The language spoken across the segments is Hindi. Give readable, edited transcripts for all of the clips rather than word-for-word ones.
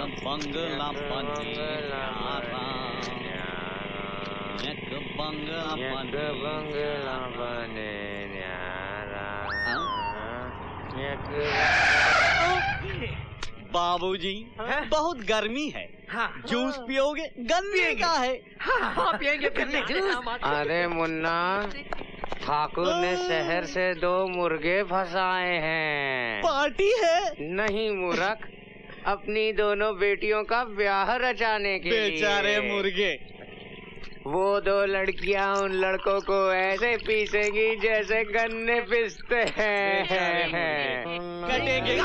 बंगला बने न्यारा, एक बंगला बने न्यारा। बाबूजी बहुत गर्मी है, जूस पियोगे? गन्ने का है। हाँ पियेंगे गन्ने जूस। अरे मुन्ना, ठाकुर ने शहर से 2 मुर्गे फंसाए हैं। पार्टी है? नहीं मूर्ख, अपनी दोनों बेटियों का ब्याह रचाने के लिए। बेचारे मुर्गे। वो 2 लड़कियां उन लड़कों को ऐसे पीसेंगी जैसे गन्ने पीसते हैं। कटेंगे।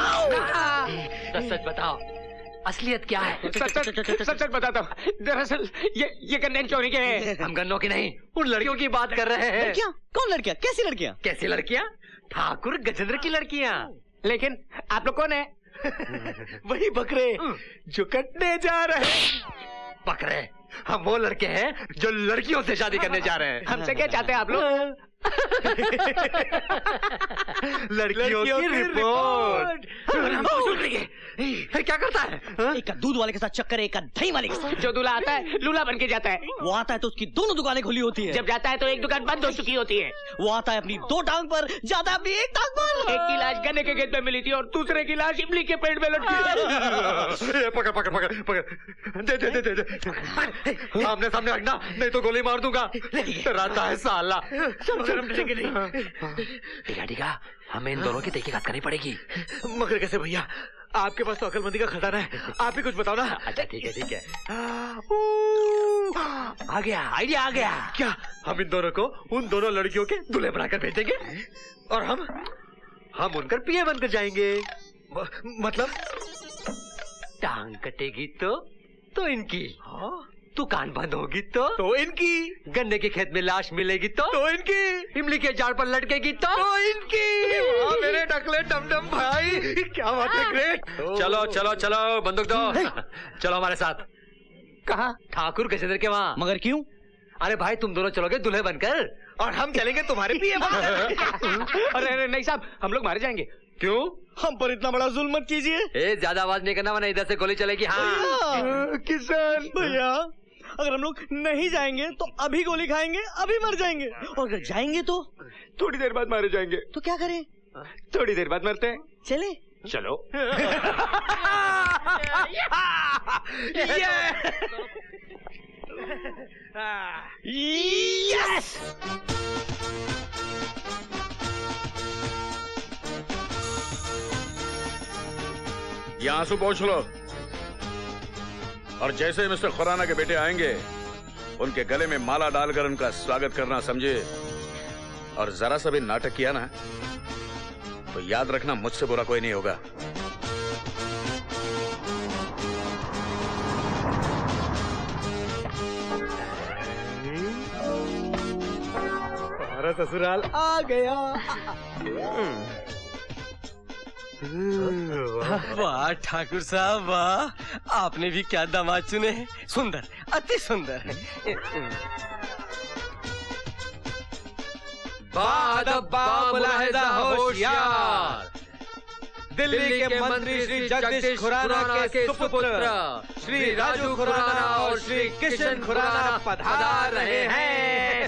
सच बताओ, असलियत क्या है? सच बताता हूँ, दरअसल ये गन्ने चोरी के हैं। हम गन्नों की नहीं, उन लड़कियों की बात कर रहे हैं। लड़कियाँ? कौन लड़कियाँ? कैसी लड़कियाँ? कैसी लड़कियाँ? ठाकुर गजेंद्र की लड़कियाँ। लेकिन आप लोग कौन है? वही बकरे जो कटने जा रहे हैं। बकरे? हम वो लड़के हैं जो लड़कियों से शादी करने जा रहे हैं। हमसे क्या चाहते हैं आप लोग? लड़कियों की रिपोर्ट। क्या करता है? एक का दूध वाले के साथ चक्कर है, एक का दही वाले के साथ। जो दूल्हा आता है लूला बन के जाता है। वो आता है तो उसकी दोनों दुकानें खुली होती है। जब जाता है तो एक दुकान बंद हो चुकी होती है। वो आता है अपनी 2 टांग पर, जाता है अपनी 1 टांग पर। एक की लाश गन्ने के खेत में मिली थी और दूसरे की लाश इमली के पेड़ में लटकी थी। पकड़ पकड़ पकड़ पकड़, दे दे दे दे। आमने सामने रखना, नहीं तो गोली मार दूंगा। डराता है साला। ठीक है, हमें इन दोनों की तहकीकात करनी पड़ेगी। मगर कैसे भैया? आपके पास तो अकलमंदी का खजाना है, आप ही कुछ बताओ ना। अच्छा ठीक है। आ गया, आइडिया आ गया। क्या? हम इन दोनों को उन दोनों लड़कियों के दूल्हे बनाकर भेजेंगे और हम उनकर पिए बनकर जाएंगे। मतलब टांग कटेगी तो इनकी, दुकान बंद होगी तो इनकी, गन्ने के खेत में लाश मिलेगी तो इनकी, इमली के झाड़ पर लटकेगी तो इनकी। मेरे टकले टमटम भाई, क्या बात है, ग्रेट। चलो चलो चलो, बंदूक दो। चलो हमारे साथ। कहाँ? ठाकुर गजेंद्र के वहाँ। मगर क्यों? अरे भाई, तुम दोनों चलोगे दूल्हे बनकर और हम चलेंगे तुम्हारे पिए बनकर। अरे नहीं साहब, हम लोग मारे जाएंगे। क्यों? हम पर इतना बड़ा जुल्म मत कीजिए। ज्यादा आवाज नहीं करना, वरना इधर से गोली चलेगी। हाँ किसान भैया, अगर हम लोग नहीं जाएंगे तो अभी गोली खाएंगे, अभी मर जाएंगे। और अगर जाएंगे तो थोड़ी देर बाद मारे जाएंगे। तो क्या करें? थोड़ी देर बाद मरते हैं। चले? चलो। यस! ये आंसू पोंछ लो, और जैसे मिस्टर खुराना के बेटे आएंगे उनके गले में माला डालकर उनका स्वागत करना, समझे? और जरा सा भी नाटक किया ना तो याद रखना, मुझसे बुरा कोई नहीं होगा। हमारा ससुराल आ गया। वाह ठाकुर साहब वाह, आपने भी क्या दामाद चुने हैं। सुंदर, अति सुंदर। मुलाहिजा होशियार, दिल्ली के मंत्री श्री जगदीश खुराना के सुपुत्र श्री राजू खुराना और श्री किशन खुराना पधार रहे हैं।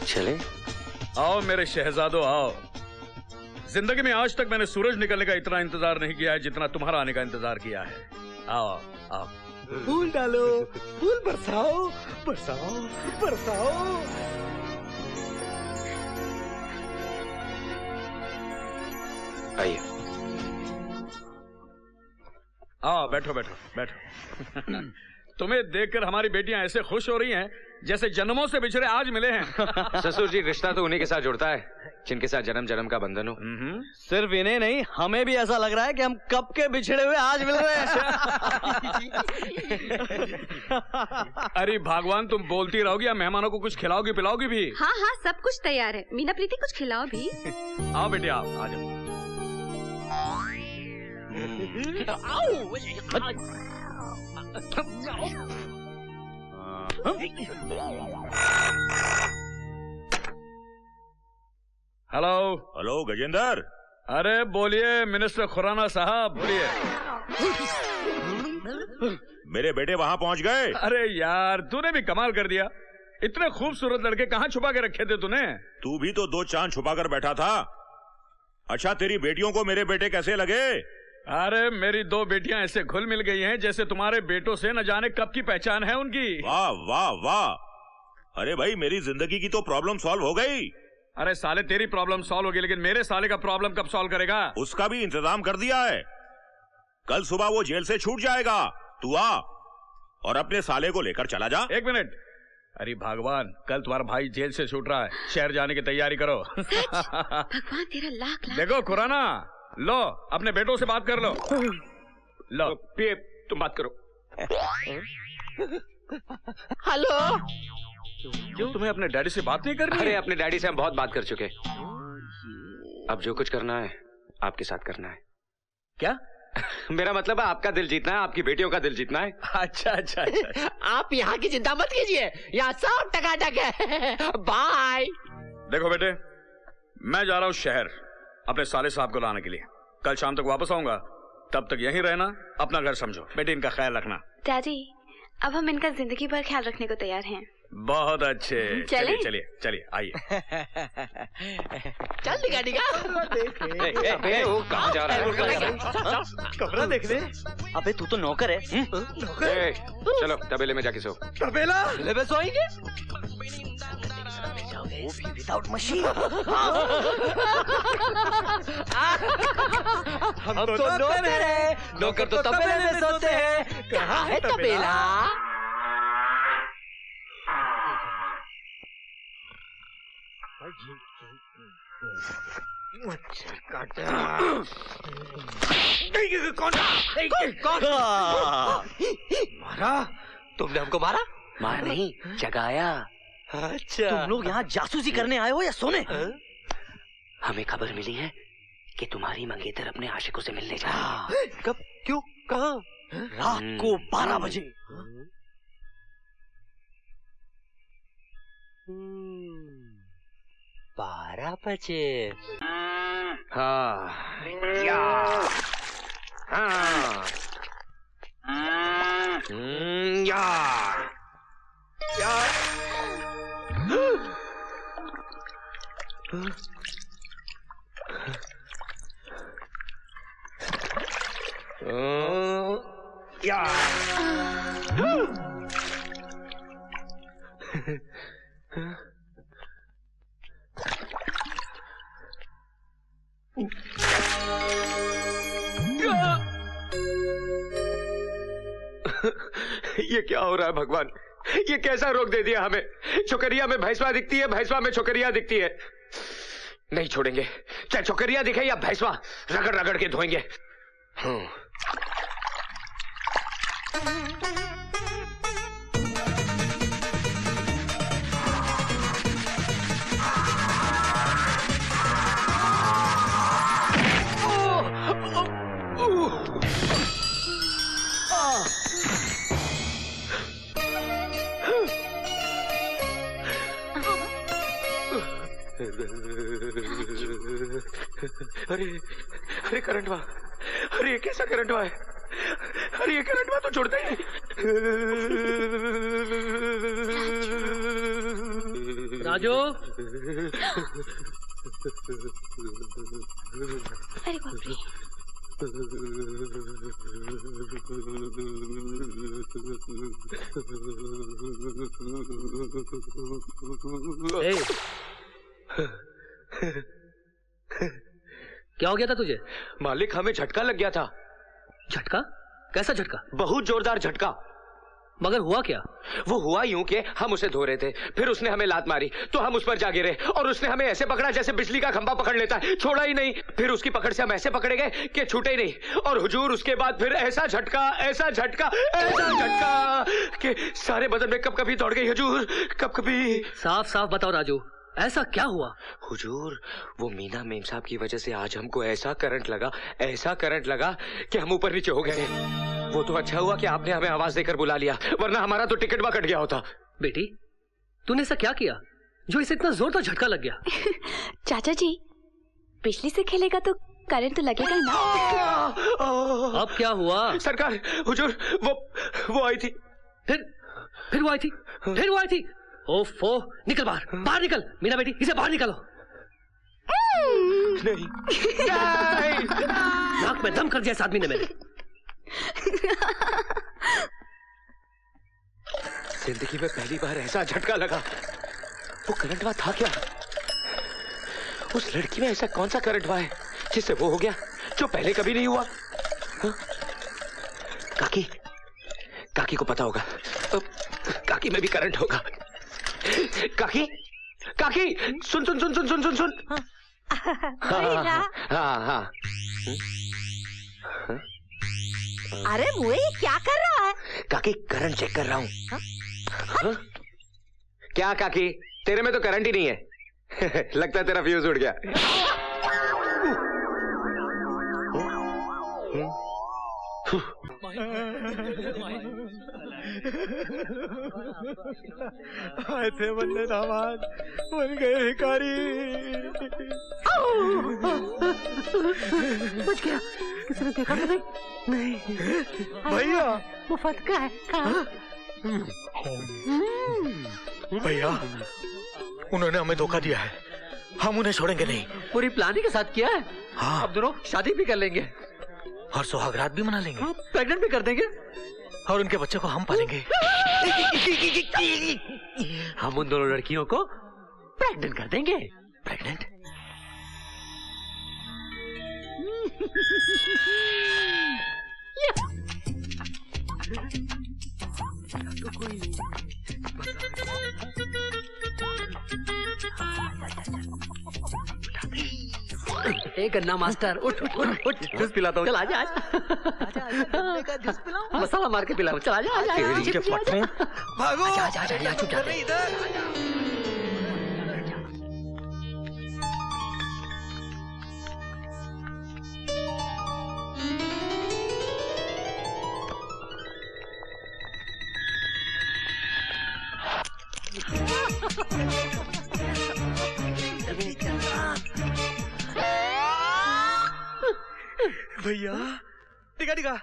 चले? आओ मेरे शहजादो, आओ। जिंदगी में आज तक मैंने सूरज निकलने का इतना इंतजार नहीं किया है जितना तुम्हारा आने का इंतजार किया है। आओ आओ। फूल डालो, फूल बरसाओ, बरसाओ, बरसाओ। आइए। आओ, बैठो बैठो बैठो। तुम्हें देखकर हमारी बेटियां ऐसे खुश हो रही हैं जैसे जन्मों से बिछड़े आज मिले हैं। ससुर जी, रिश्ता तो उन्हीं के साथ जुड़ता है जिनके साथ जन्म जन्म का बंधन हो। सिर्फ इन्हें नहीं, हमें भी ऐसा लग रहा है कि हम कब के बिछड़े हुए आज मिल रहे हैं। अरे भगवान, तुम बोलती रहोगी या मेहमानों को कुछ खिलाओगी पिलाओगी भी? हाँ हाँ, सब कुछ तैयार है। मीना प्रीति, कुछ खिलाओ भी। आओ बेटी, आओ, आ जाओ। Hello hello Gajendra. अरे बोलिए मिनिस्टर खुराना साहब, बोलिए। मेरे बेटे वहां पहुंच गए। अरे यार तूने भी कमाल कर दिया, इतने खूबसूरत लड़के कहाँ छुपा के रखे थे तूने? तू भी तो 2 चांद छुपा कर बैठा था। अच्छा तेरी बेटियों को मेरे बेटे कैसे लगे? अरे मेरी 2 बेटियां ऐसे घुल मिल गई हैं जैसे तुम्हारे बेटों से न जाने कब की पहचान है उनकी। वाह वाह वाह। अरे भाई मेरी जिंदगी की तो प्रॉब्लम सॉल्व हो गई। अरे साले तेरी प्रॉब्लम सॉल्व हो गई, लेकिन मेरे साले का प्रॉब्लम कब सॉल्व करेगा? उसका भी इंतजाम कर दिया है। कल सुबह वो जेल से छूट जाएगा। तू आ और अपने साले को लेकर चला जा। 1 मिनट। अरे भगवान, कल तुम्हारा भाई जेल से छूट रहा है, शहर जाने की तैयारी करो। भगवान तेरा लाख लाख। देखो खुराना, लो अपने बेटों से बात कर लो। लो तुम बात करो। हेलो। क्यों तुम्हें अपने डैडी से बात नहीं करनी? अरे अपने डैडी से हम बहुत बात कर चुके। अब जो कुछ करना है आपके साथ करना है। क्या? मेरा मतलब है आपका दिल जीतना है, आपकी बेटियों का दिल जीतना है। अच्छा अच्छा अच्छा। आप यहाँ की चिंता मत कीजिए, यहाँ सब टकाटक है। बाय। देखो बेटे, मैं जा रहा हूँ शहर अपने साले साहब को लाने के लिए। कल शाम तक वापस आऊंगा, तब तक यहीं रहना, अपना घर समझो। बेटे इनका ख्याल रखना। डैडी अब हम इनका जिंदगी भर ख्याल रखने को तैयार हैं। बहुत अच्छे। चलिए चलिए चलिए आइए। चल निका निका। अबे वो कहाँ जा रहा है? कमरा देख ले। अबे तू तो नौकर है। ए, चलो तबेले में जाके सो। तबेला? तबेले में सोएंगे? वो भी विदाउट मशीन। हम तो नौकर है, नौकर तो तबेले में सोते हैं। कहाँ है तबेला? मच्छर काटा। कौन मारा? तुमने हमको मारा? मार नहीं, जगाया। अच्छा तुम लोग यहाँ जासूसी करने आए हो या सोने? हमें खबर मिली है कि तुम्हारी मंगेतर अपने आशिकों से मिलने जा रही है। कब? क्यों? कहाँ? रात को 12 बजे। 12 बजे। हाँ या हाँ या या या ये क्या हो रहा है भगवान? ये कैसा रोग दे दिया हमें? छोकरिया में भैंसवा दिखती है, भैंसवा में छोकरिया दिखती है। नहीं छोड़ेंगे, चाहे छोकरिया दिखे या भैंसवा, रगड़ रगड़ के धोएंगे। अरे अरे करंट हुआ। अरे ये कैसा करंट हुआ है? अरे ये करंट हुआ तो छोड़ता ही नहीं। राजू। अरे बाप रे। क्या हो गया था तुझे? मालिक हमें झटका लग गया था। झटका? कैसा झटका? बहुत जोरदार झटका। मगर हुआ क्या? वो हुआ यूं कि हम उसे धो रहे थे, फिर उसने हमें लात मारी तो हम उस पर जा गिरे और उसने हमें ऐसे पकड़ा जैसे बिजली का खंभा पकड़ लेता है, छोड़ा ही नहीं। फिर उसकी पकड़ से हम ऐसे पकड़े गए कि छूटे ही नहीं। और हुजूर उसके बाद फिर ऐसा झटका, ऐसा झटका, ऐसा झटका कि सारे बदन में कब कभी दौड़ गई हुजूर, कब कभी। साफ साफ बताओ राजू, ऐसा क्या हुआ? हुजूर वो मीना मेम साहब की वजह से आज हमको ऐसा करंट लगा, ऐसा करंट लगा कि हम ऊपर नीचे हो गए। वो तो अच्छा हुआ कि आपने हमें आवाज देकर बुला लिया, वरना हमारा तो टिकट कट गया होता। बेटी, तूने ऐसा क्या किया जो इसे इतना जोर का झटका लग गया? चाचा जी, बिजली से खेलेगा तो करंट तो लगेगा ना। अब क्या हुआ? सरकार, हुजूर, वो आई थी। फिर वो आई थी? फिर वो आई थी? ओफो, निकल बाहर, बाहर निकल। मीना बेटी, इसे बाहर निकालो। नहीं। नाक में दम कर दिया इस आदमी ने मेरे। जिंदगी में पहली बार ऐसा झटका लगा। वो करंट हुआ था क्या? उस लड़की में ऐसा कौन सा करंट हुआ है जिससे वो हो गया जो पहले कभी नहीं हुआ? हा? काकी को पता होगा। काकी में भी करंट होगा। काकी, सुन। हाँ। अरे मुए, क्या कर रहा है? काकी, करंट चेक कर रहा हूँ। क्या काकी, तेरे में तो करंट ही नहीं है। लगता है तेरा फ्यूज उड़ गया। आए थे बनने दामाद, बन गए भिखारी। बच गया। किसी ने देखा तो नहीं? भैया, वो फटका है। भैया, उन्होंने हमें धोखा दिया है। हम उन्हें छोड़ेंगे नहीं। पूरी प्लानिंग के साथ किया है। हाँ। अब दोनों शादी भी कर लेंगे और सुहागरात भी मना लेंगे। प्रेग्नेंट भी कर देंगे और उनके बच्चे को हम पालेंगे। हम उन दोनों लड़कियों को प्रेग्नेंट कर देंगे। प्रेग्नेंट? ए गन्ना मास्टर, उठ जूस पिलाता हूँ। चल आजा। मसाला मार के पिलाओ। चल आजा। भागो। आजा, चुप जा। भैया, टिका।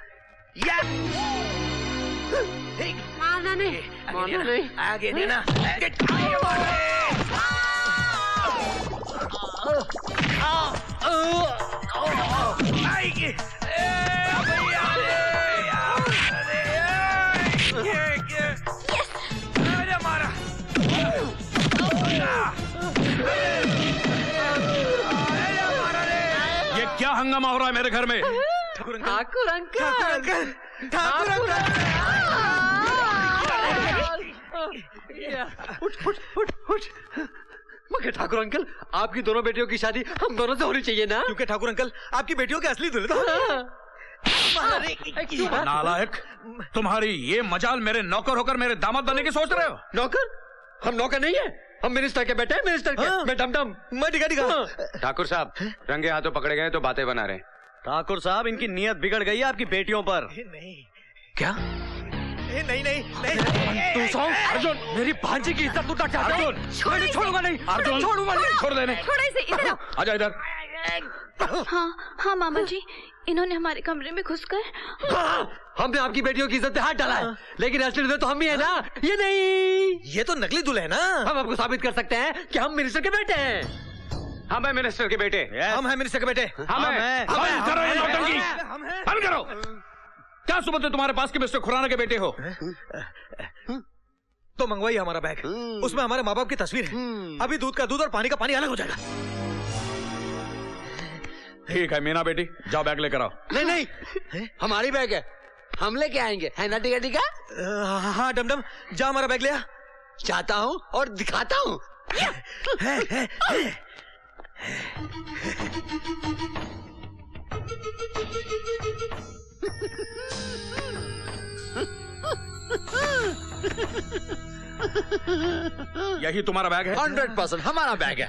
मारना नहीं। आगे देना। ये क्या हंगामा हो रहा है मेरे घर में? ठाकुर अंकल। उठ। मगर ठाकुर अंकल, आपकी दोनों बेटियों की शादी हम दोनों से होनी चाहिए ना? क्योंकि ठाकुर अंकल आपकी बेटियों के असली दुल्हन। नालायक, तुम्हारी ये मजाल मेरे नौकर होकर मेरे दामाद बनने की सोच रहे हो? नौकर? हम नौकर नहीं है। हम मिनिस्टर के बेटे हैं, मिनिस्टर के। मैं डम। मैं टिका। ठाकुर साहब, रंगे हाथों पकड़े गए तो बातें बना रहे हैं। ठाकुर साहब, इनकी नीयत बिगड़ गई है आपकी बेटियों पर। नहीं। क्या? नहीं। तू सौ अर्जुन, मेरी भांजी की इज्जत लूटना चाहता है? अर्जुन, छोड़ूंगा नहीं। अर्जुन, छोड़ूंगा नहीं। छोड़ देने। थोड़ा इसे इधर आओ। आजा इधर। हाँ मामा जी, इन्होंने हमारे कमरे में घुसकर। हमने आपकी बेटियों की इज्जत पे हाथ डाला है, लेकिन असली दुल्हन तो हम ही है ना। ये नहीं, ये तो नकली दूल्हे है ना। हम आपको साबित कर सकते हैं कि हम मिनिस्टर के बेटे हैं। हम है मिनिस्टर के बेटे। हम हैं मिनिस्टर के बेटे। हम हैं। बंद करो ये नौटंकी। बंद करो। क्या सुबह तुम्हारे पास के मिस्टर खुराना के बेटे हो? तो मंगवाइए हमारा बैग, उसमें हमारे माँ बाप की तस्वीर है। अभी दूध का दूध और पानी का पानी अलग हो जाएगा। ठीक है मीना बेटी, जाओ बैग लेकर आओ। नहीं, हमारी बैग है, हम लेके आएंगे, है ना? टिका। हाँ डमडम, जा हमारा बैग ले आ। चाहता हूँ और दिखाता हूँ। यही तुम्हारा बैग है? 100% हमारा बैग है।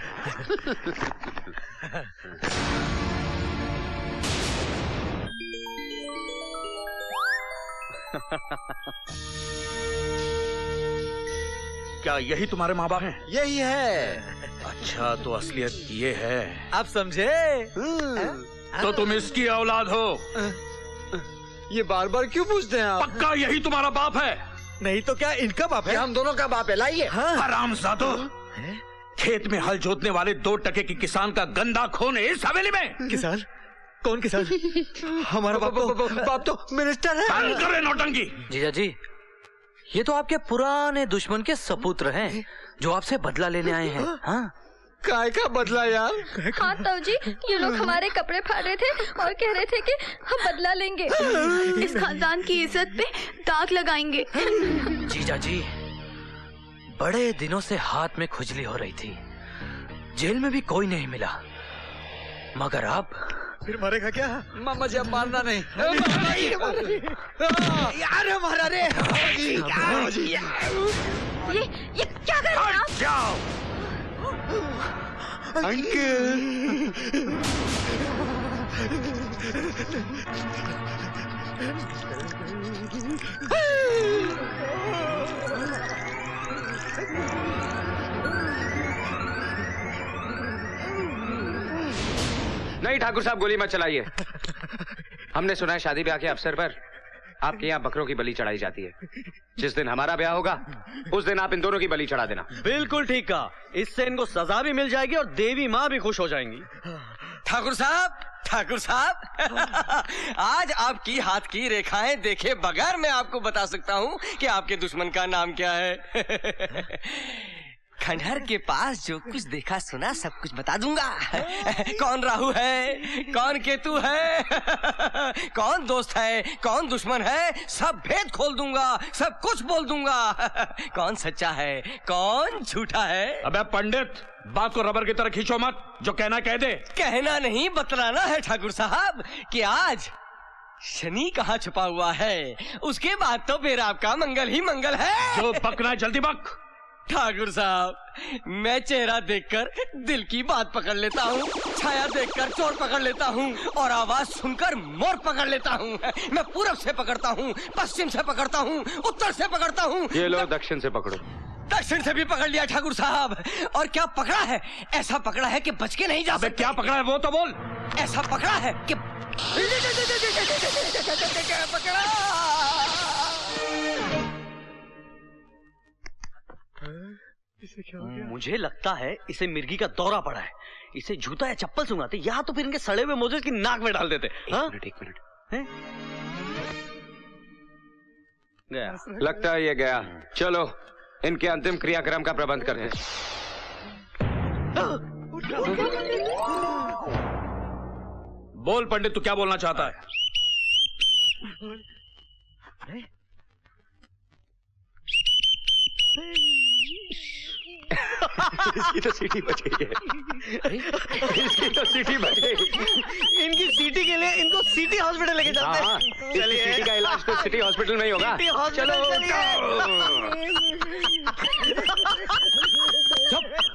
क्या यही तुम्हारे माँ बाप हैं? यही है। अच्छा, तो असलियत ये है। आप समझे? तो तुम इसकी औलाद हो? ये बार बार क्यों पूछते हैं आप? पक्का यही तुम्हारा बाप है? नहीं तो क्या इनका बाप है? हम दोनों का बाप है, लाइए। हरामजादो, खेत में हल जोतने वाले 2 टके की किसान का गंदा खून है इस हवेली में। किसान? कौन किसान? हमारा बाप तो मिनिस्टर है। बंद करे नौटंकी। जीजा जी, ये तो आपके पुराने दुश्मन के सपुत्र हैं जो आपसे बदला लेने आए हैं। हाँ, काय का बदला यार? हाँ ताऊ जी, ये लोग हमारे कपड़े फाड़ रहे थे और कह रहे थे कि हम बदला लेंगे, इस खानदान की इज्जत पे दाग लगाएंगे। जीजा जी, बड़े दिनों से हाथ में खुजली हो रही थी, जेल में भी कोई नहीं मिला, मगर अब फिर मरेगा क्या? मामा जी, अब मारना नहीं। यार हमारा रे। ये क्या कर रहे हैं आप? जाओ। नहीं ठाकुर साहब, गोली मत चलाइए। हमने सुना है शादी ब्याह के अवसर पर आपके यहाँ बकरों की बलि चढ़ाई जाती है। जिस दिन हमारा ब्याह होगा उस दिन आप इन दोनों की बलि चढ़ा देना। बिल्कुल ठीक कहा। इससे इनको सजा भी मिल जाएगी और देवी माँ भी खुश हो जाएंगी। ठाकुर साहब, ठाकुर साहब, आज आपकी हाथ की रेखाएं देखे बगैर मैं आपको बता सकता हूँ कि आपके दुश्मन का नाम क्या है। खंडहर के पास जो कुछ देखा सुना सब कुछ बता दूंगा। कौन राहु है, कौन केतु है, कौन दोस्त है, कौन दुश्मन है, सब भेद खोल दूंगा, सब कुछ बोल दूंगा। कौन सच्चा है, कौन झूठा है। अबे पंडित, बात को रबर की तरह खींचो मत, जो कहना कह दे। कहना नहीं बतलाना है ठाकुर साहब कि आज शनि कहाँ छुपा हुआ है, उसके बाद तो फिर आपका मंगल ही मंगल है। जो बकना है जल्दी बक। ठाकुर साहब, मैं चेहरा देखकर दिल की बात पकड़ लेता हूँ, छाया देखकर चोर पकड़ लेता हूँ और आवाज सुनकर मोर पकड़ लेता हूँ। मैं पूरब से पकड़ता हूँ, पश्चिम से पकड़ता हूँ, उत्तर से पकड़ता हूँ। ये लो दक्षिण से पकड़ो। दक्षिण से भी पकड़ लिया ठाकुर साहब। और क्या पकड़ा है? ऐसा पकड़ा है कि बच के नहीं जा सकते। क्या पकड़ा है वो तो बोल। ऐसा पकड़ा है कि मुझे लगता है इसे मिर्गी का दौरा पड़ा है। इसे जूता या चप्पल सुंघाते या तो फिर इनके सड़े हुए मोजे की नाक में डाल देते। एक मिनट। गया, लगता है ये गया। चलो इनके अंतिम क्रियाक्रम का प्रबंध करते हैं। बोल पंडित, तू क्या बोलना चाहता है? इसकी तो सीटी बच गई है। इसकी तो सीटी बच गई। इनकी सीटी के लिए इनको सिटी हॉस्पिटल लेके जाते हैं। चलिए, सीटी का इलाज तो सिटी हॉस्पिटल में ही होगा। चलो।